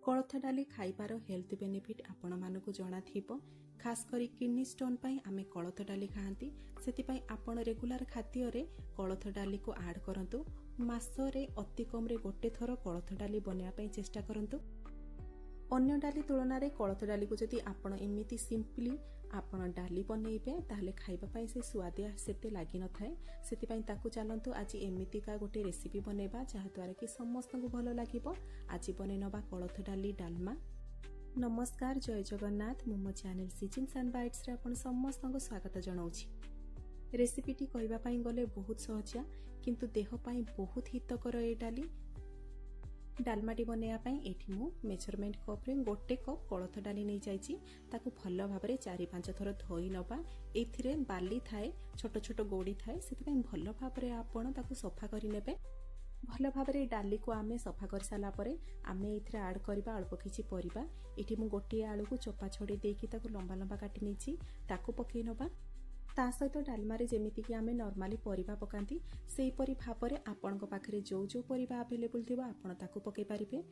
कोलथ डाली खाइबार health benefit आपण मानकु जणा थिबो। खास करी किडनी स्टोन पाई आमे कोलथ डाली खाआंती, सेति आपण रेगुलर खाद्य रे कोलथ डाली को ऐड करंतु। मासरे अति कम रे गोटे थरो कोलथ डाली बनेया पई चेष्टा करंतु। अन्य डाली तुलना रे कोलथ डाली को जदि आपण एमिति सिंपली आपण डाली बनेइबे ताहले खाइबा पई से स्वादिया सेते लागि न थाए। सेति पई ताकू चलंतु आज एमिति का गोटे रेसिपी बनेबा जहा द्वारा कि समस्त को भलो लागिबो। आज बनेनबा कोलथ डाली डालमा। नमस्कार, जय जगन्नाथ। मो चैनल सिजन्स एंड बाइट्स रे आपण समस्त को स्वागत जणाउछि। रेसिपीटी कहबा पई गले बहुत सहजिया किंतु देह पई बहुत हितकर ए डाली। डालमाटी बनैया पई एठी मु मेजरमेंट कप रे गोटे कप कोलथ डाली नै जाईची। ताकू भलो भाबरे 4-5 थर धोई नबा। एथिरे बाली थाए, छोट छोट गोड़ी थाए, सेति पई भलो भाबरे आपण ताकू सफा करि नेबे। भलो भाबरे डाली को आमे सफा कर साला परे आमे एथिरे ऐड करबा अल्प किछि परिबा। एठी मु गोटे आलू को चोपा छोड़ी देकी ताकू लंबा लंबा काटि नेछि, ताकू पकई नबा। ता सहित डालमारे जेमिति कि आमे नॉर्मली परिबा पकांती सेही परि भाबरे आपनक पाखरे जो जो परिबा अवेलेबल थिबा आपण ताकू पकई पारिबे।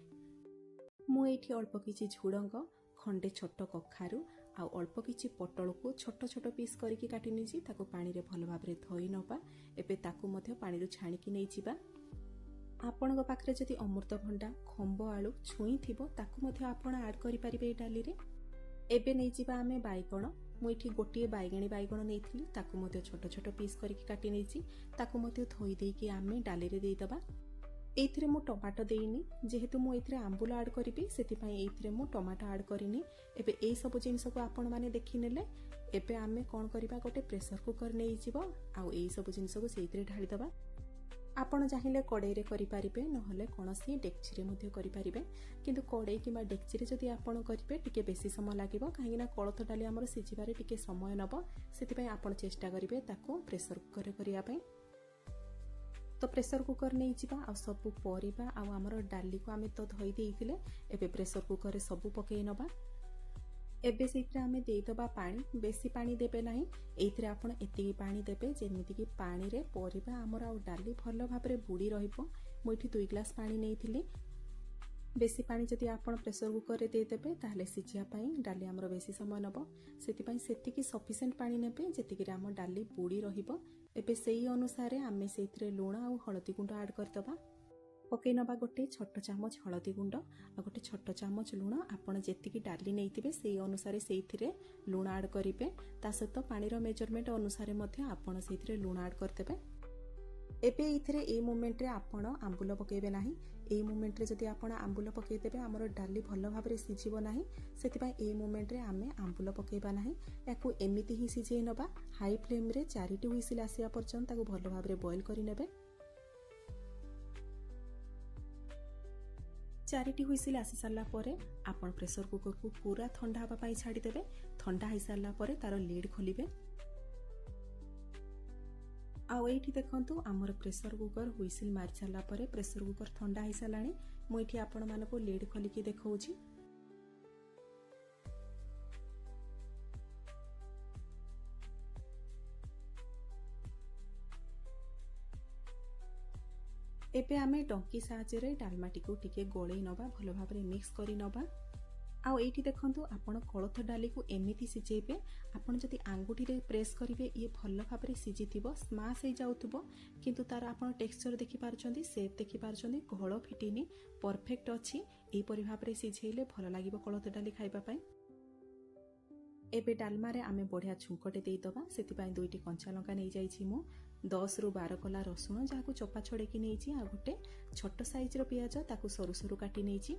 मु एठी अल्प किछि झुडंग, खंडे छोट कखारु आ अल्प किछि पटल को छोट छोट पीस करिकि काटि नेछि। ताकू पानी रे भलो भाबरे धोई नबा। एबे ताकू मध्य पानी रो छाणी कि नै जिबा। आपनक पाखरे जदि अमृतभंडा, खंब आलू, छुई थिबो ताकू मध्य आपण ऐड करि पारिबे डाली रे। एबे नै जिबा आमे बाइगण। मुठी गोटे बैगणी बैगण नहीं ताकू मध्य छोट छोट पीस करके काटी नहीं ताकू मध्य धोई देकी आमे डाली रे दे दबा। एथिरे मु टमाटो देइनी जेहेतु मु एथिरे आंबुल ऐड करिबी, सेति पई एथिरे मु टमाटो ऐड करिनी। एबे ए सब जिंस को आपण माने देखि नेले। एबे आमे कोन करिबा, गोटे प्रेशर कुकर नै जिवो आ ए सब जिंस को सेथिरे ढाली दबा। आपण चाहिले कड़ाई रे करि पारिबे, नहले कोनोसी डेक्ची रे मध्य करि पारिबे। किंतु कड़ाई किबा डेक्ची रे जदि आपण करिबे टिके बेसी समय लागिबो, काहेकि कोलथ डाली हमर सिजिबारे टिके समय नबो। सेति पई आपण चेष्टा करिबे ताको प्रेशर कुकर रे करिया पई। तो प्रेशर कुकर नै जिबा आ सब परिबा आ हमर डाली को आमे तो धोई देइथिले। एबे प्रेशर कुकर रे सब पकेइ नबा। एबे सेथिरे आमे देइ दबा पानी। बेसी पानी देबे नाही, एथिरे आपण एतिकी पानी देबे जेमिति कि पानी रे परिबा हमर आ डाली भलो भाबरे बुडी रहिबो। मु एठी 2 ग्लास पानी नेइथिली। बेसी पानी जदि आपण प्रेशर कुकर रे दे देबे ताहले सिजिया पई डाली हमर बेसी समय नबो। सेति पई सेतिकी सफिशिएंट पानी नेबे जेतिकी रे हमर डाली बुडी रहिबो। एबे सेही अनुसार आमे सेथिरे लूण आ हळदी गुंड ऐड करदबा। पकई नबा गोटे छोट चामच हळदी गुंड आ गोटे छोट चामच लूण। आपण जेतिकी डाली नेइथिबे सेही अनुसार सेथिरे लूण ऐड करिवे। ता सहित पानी रो मेजरमेंट अनुसार मध्य आपण सेथिरे लूण ऐड करदेबे। एबे इथिरे ए मोमेंट रे आपण आंबुल पकेबे नाही। ए मोमेंट रे जदि आपण आंबुल पकेइ देबे हमर डाली भलो भाबरे सिजिबो नाही। सेति पई ए मोमेंट रे आमे आंबुल पकेबा नाही। याकू एमिति ही सिजेइ नबा। हाई फ्लेम रे 4टी हुइसिल आसिया पर्यंत ताकू भलो भाबरे बॉईल करि नेबे। 4टी हुइसिल आसी सारला परे आपण प्रेशर कुकर को पूरा ठंडा हबा पई छाडी देबे। ठंडा हो सारला परे तार लिड खोलिबे। आ एठी देखंतु हमर प्रेशर कुकर हुइसिल मारि सारला परे प्रेशर कुकर ठंडा हो सालाणी। मु एठी आपण मानको लिड खोलिकी देखौछि। एबे आमे डंकी साहाय्य रे डालमाटी को टिके गोळेई नबा, भलो भाबरे मिक्स करि नबा। आ एठी देखंतु आपण कोलथ डाली को एमिति सिजेबे। आपण जदि आंगुठी रे प्रेस करिवे ये भलो भाबरे सिजिथिबो, स्माश हे जाउथबो। किंतु तार आपण टेक्सचर देखि पारछंती, शेप देखि पारछंती, घोळ फिटिनी, परफेक्ट अछि। एई परि भाबरे सिझेइले भलो लागिबो कोलथ डाली खाइबा पई। एबे डालमा रे आमे बढ़िया छुंकटे देई दबा। सेति पई 2टी कंचा लंका नै जाईछि मु। 10 रु 12 कला रसुण जाकू चोपा छोड़ेकी नेछि। आ गोटे छोट साइज रो पियाज ताकू सरू सरू काटी नेछि।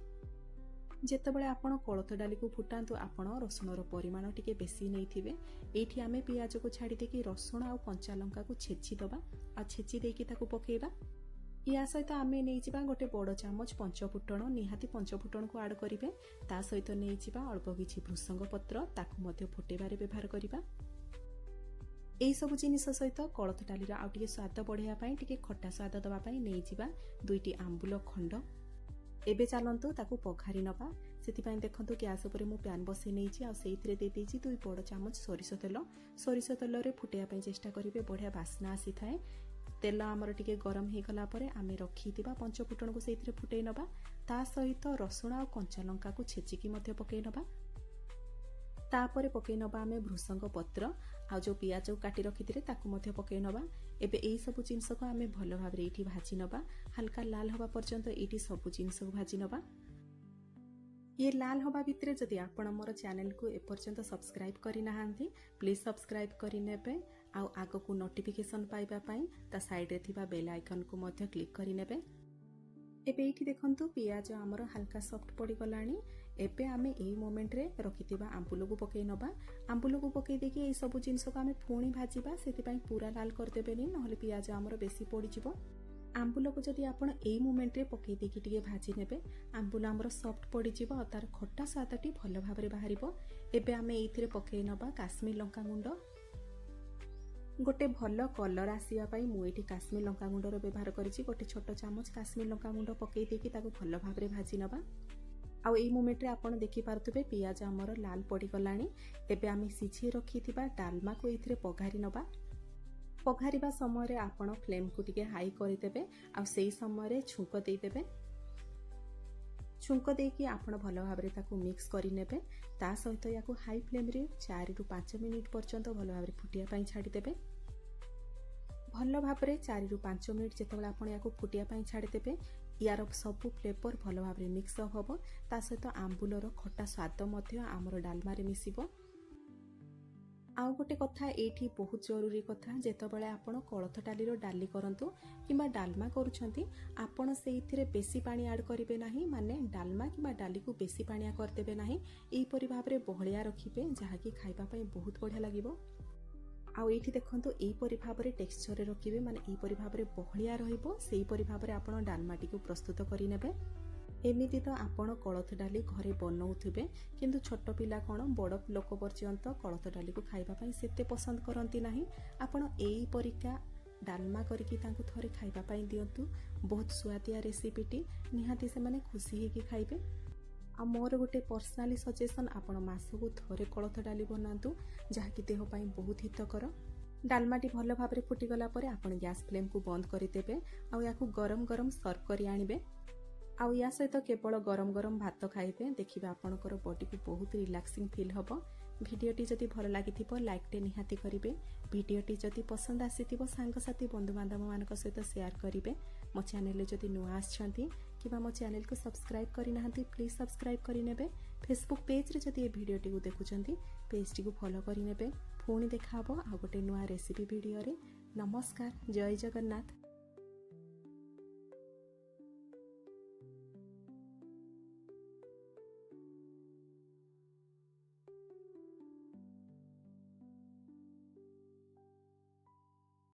जेतेबेले आपण कोलथ डाली को फुटांतु आपण रसुण रो परिमाण टिके बेसी नेइथिबे। एठी आमे पियाज को छाडी देकी रसुण आ कंचा लंका को छेची दबा। आ छेची देकी ताकू पकेइबा। या सहित आमे नै जिबा गोटे बड़ चामच पंचफुटण, निहाती पंचफुटण को ऐड करिवे। ता सहित नै जिबा अल्प किछि भृसंग पत्र, ताकू मध्य फुटेबारे व्यवहार करिबा। एई सब जिनिस सहित कोलथ डाली रा आउटिके स्वाद बढ़िया पई टिके खट्टा स्वाद दबा पई नै जिबा 2टी आंबुल खंड। एबे चलंतु ताकू पखारी नबा। सेति पई देखंतु गैस ऊपर मु पैन बसै नेछि आ सेइथिरे दे देछि 2 बड़ चामच सरिसो तेल। सरिसो तेल रे फुटेया पई चेष्टा करिवे, बढ़िया बास्ना आसी थाए। तेल आमर टिके गरम हो गला परे आमे रखिथिबा पंचफुटन को सेथिरे फुटै नबा ता सहित रसुण आ कंचा लंका को छेचिकी मध्य पकै नबा तापर पकै नबा आमे भृसंग पत्र आ जो पियाज काटी रखिथिरे ताकू मध्य पकै नबा एबे एई सब जिंस को आमे भलो भाबरे एठी भाजी नबा हल्का लाल हवा पर्यंत एठी सब जिंस को भाजी नबा ये लाल हवा भितरे जदि आपण मोर चैनल को एपर्यंत सब्सक्राइब करि नाहांती प्लीज सब्सक्राइब करि नेबे आ आगो को नोटिफिकेशन पाइबा पई ता साइड रे थिबा बेल आइकन को मध्य क्लिक करि नेबे एबे एठी देखंतु पियाज हमर हल्का सॉफ्ट पड़ी गलानी एबे आमे एई मोमेंट रे रखिथिबा आंबुल को पकै नबा आंबुल को पकै देकी एई सब जिंस को आमे पुणी भाजीबा सेति पई पूरा लाल कर देबेनी नहले पियाज हमर बेसी पड़ी जिवो आंबुल को जदि आपण एई मोमेंट रे पकै देकी टिके भाजी नेबे आंबुल हमर सॉफ्ट पड़ी जिवो आ तार खट्टा स्वादटी भलो भाबरे बाहरिबो एबे आमे एइथिरे पकै नबा काश्मीर लंका गुंड गोटे भलो कलर आसिया पई मु एठी काश्मीर लंका गुंडर व्यवहार करिछि गोटे छोट चामच काश्मीर लंका गुंड पकै देकी ताको भलो भाबरे भाजी नबा आ एई मोमेंट रे आपण देखि पारथुबे पियाज हमर लाल पड़ी गलानी एबे आमे सिझी रखिथिबा डालमा को एथिरे पघारी नबा पघारिबा समय रे आपण फ्लेम को टिके हाई करि देबे आ सेई समय रे छुंक देई देबे छुंक देकी आपण भलो भाबरे ताको मिक्स करि नेबे ता सहित याको हाई फ्लेम रे 4 रु 5 मिनिट पर्यंत भलो भाबरे फुटिया पई छाडी देबे भलो भाबरे 4 रु 5 मिनिट जेतबेला आपण याको फुटिया पई छाडी देबे यार सब फ्लेवर भलो भाबरे मिक्स होबो ता सहित आंबुलर खट्टा स्वाद मध्य आमर डालमा रे मिसिबो आउ गोटे कथा एठी बहुत जरूरी कथा जेतबेले आपण कोलथ डाली रो डाली करंतु किबा डालमा करूछंती आपण सेइथिरे बेसी पानी ऐड करिवे नाही माने डालमा किबा डाली को बेसी पानिया कर देबे नाही एई परि भाबरे बहलिया रखिबे जहा कि खाइबा पई बहुत बढ़िया लागिबो आउ एठी देखंतु एई परि भाबरे टेक्सचर रे रखिबे माने एई परि भाबरे बहलिया रहिबो सेई परि भाबरे आपण डालमाटी को प्रस्तुत करि नेबे एमिति तो आपण कोलथ डाली घरे बनाउथिबे किंतु छोट पिला कोन बड़ लोक पर्यंत कोलथ डाली को खाइबा पई सेते पसंद करंती नाही आपण एई परिका डालमा करके तांको थरे खाइबा पई दियंतु बहुत स्वादिया रेसिपीटी निहाती से माने खुशी हे कि खाइबे आ मोर गोटे पर्सनली सजेशन आपण मासको थरे कोलथ डाली बनांतु जहा कि देह पई बहुत हितकर डालमाटी भलो भाबरे फुटी गला परे आपण गैस फ्लेम को बंद करि देबे आ याकू गरम गरम सर्व करि आनिबे आउ या सहित केवल गरम गरम भात खाइबे देखिबे आपनकर बॉडी को बहुत रिलैक्सिंग फील हबो भिडियोटी जदि भल लागिथिबो लाइक टे निहाती करिवे भिडियोटी जदि पसंद आसीथिबो सांग साथी बंधु बांधव मानक सहित शेयर करिवे मो चैनल रे जदि नुआ आछंती किबा मो चैनल को सब्सक्राइब करि नाहंती प्लीज सब्सक्राइब करि नेबे फेसबुक पेज रे जदि ए भिडियोटी को देखुचंती पेज टी को फॉलो करि नेबे पुणी देखाबो आ गोटे नुआ रेसिपी भिडियो रे नमस्कार जय जगन्नाथ।